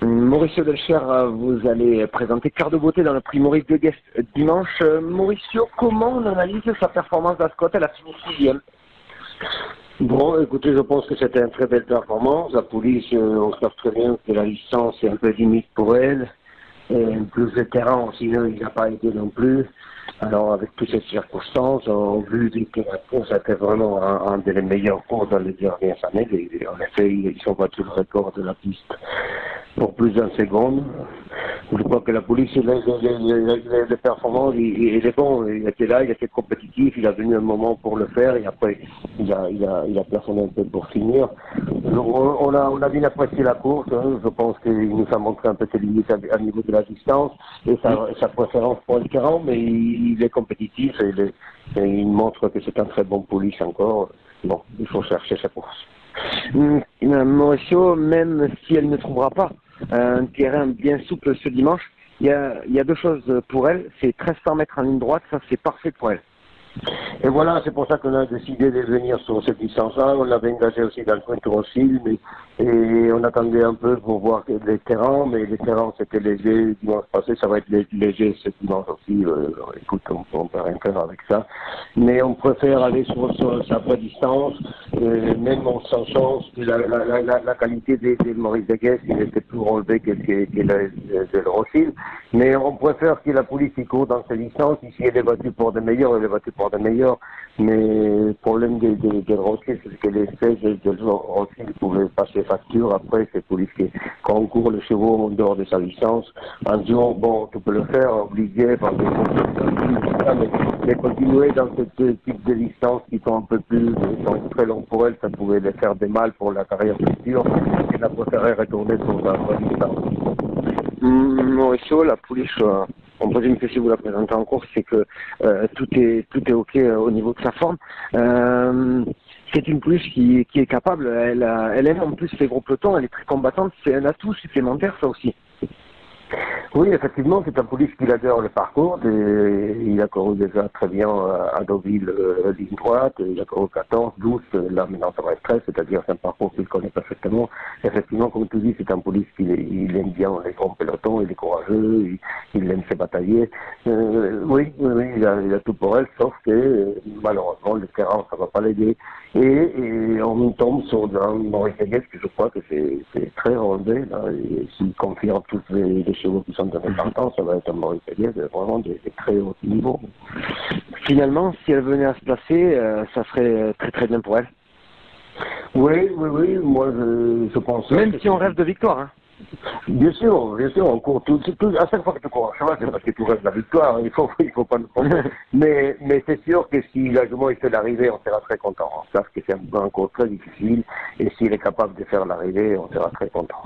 Mauricio Delcher, vous allez présenter Cœur de beauté dans le prix Maurice de Guest dimanche. Mauricio, comment on analyse sa performance d'Ascot? Elle a fini 6e. Bon, écoutez, je pense que c'était une très belle performance. La police, on sait très bien que la distance est un peu limite pour elle. Et plus le terrain aussi, il n'a pas été non plus. Alors, avec toutes ces circonstances, on a vu que la course était vraiment un des meilleurs courses dans les dernières années. Et en effet, ils ont battu le record de la piste pour plus d'une seconde. Je crois que la police, les performances, il est bon. Il était là, il était compétitif, il a venu un moment pour le faire et après, il a plafonné un peu pour finir. On a bien apprécié la course. Hein. Je pense qu'il nous a montré un peu ses limites à niveau de la distance et sa préférence pour le terrain, mais il est compétitif et il montre que c'est un très bon police encore. Bon, il faut chercher sa course. Mauricio, même si elle ne trouvera pas un terrain bien souple ce dimanche, il y a deux choses pour elle. C'est 1300 mètres en ligne droite, ça c'est parfait pour elle. Et voilà, c'est pour ça qu'on a décidé de venir sur cette distance-là. On l'avait engagé aussi dans le coin Tourossil, et on attendait un peu pour voir les terrains, mais les terrains c'était léger dimanche passé, ça va être léger ce dimanche aussi. Écoute, on peut rien faire avec ça. Mais on préfère aller sur sa vraie distance, même en sachant que la qualité de Maurice de Guest, il était plus relevé que le Rossil. Mais on préfère que la police y court dans ces distances. Ici, elle est battue pour des meilleurs, elle est battue pour des meilleurs. Mais le problème de Rossil, c'est que les 16 de Rossil pouvaient passer facture. Après, c'est police quand on court les chevaux en dehors de sa licence, en disant, bon, tu peux le faire, obligé par des compétences, mais continuer dans ce type de licences qui sont un peu plus, sont très longues pour elle, ça pouvait les faire des mal pour la carrière future. Elle a préféré retourner sur sa licence. Mauricio, la police, on présume que si vous la présentez en course, c'est que tout est ok au niveau de sa forme. C'est une police qui est capable, elle aime en plus les gros pelotons, elle est très combattante, c'est un atout supplémentaire ça aussi. Oui, effectivement, c'est un police qui adore le parcours. Il a couru déjà très bien à Deauville, ligne droite. Il a couru 14, 12, là maintenant ça va être 13, c'est-à-dire c'est un parcours qu'il connaît parfaitement. Effectivement, comme tu dis, c'est un police qui aime bien les grands pelotons, il est courageux, il aime se batailler. Oui, il a tout pour elle, sauf que malheureusement, le terrain, ça va pas l'aider. Et on tombe sur un Maurice de Guest, que je crois que c'est très relevé, là, et s'il confirme tous les chevaux qui sont de l'importance, ça va être un Maurice de Guest vraiment de très haut niveau. Finalement, si elle venait à se placer, ça serait très très bien pour elle. Oui, moi je pense... Même si on rêve de victoire, hein. Bien sûr, on court tout, à chaque fois que tu cours un cheval, c'est parce que tu rêves de la victoire, il faut pas nous tromper. mais c'est sûr que si l'agement il fait l'arrivée, on sera très content. On sait que c'est un cours très difficile, et s'il est capable de faire l'arrivée, on sera très content.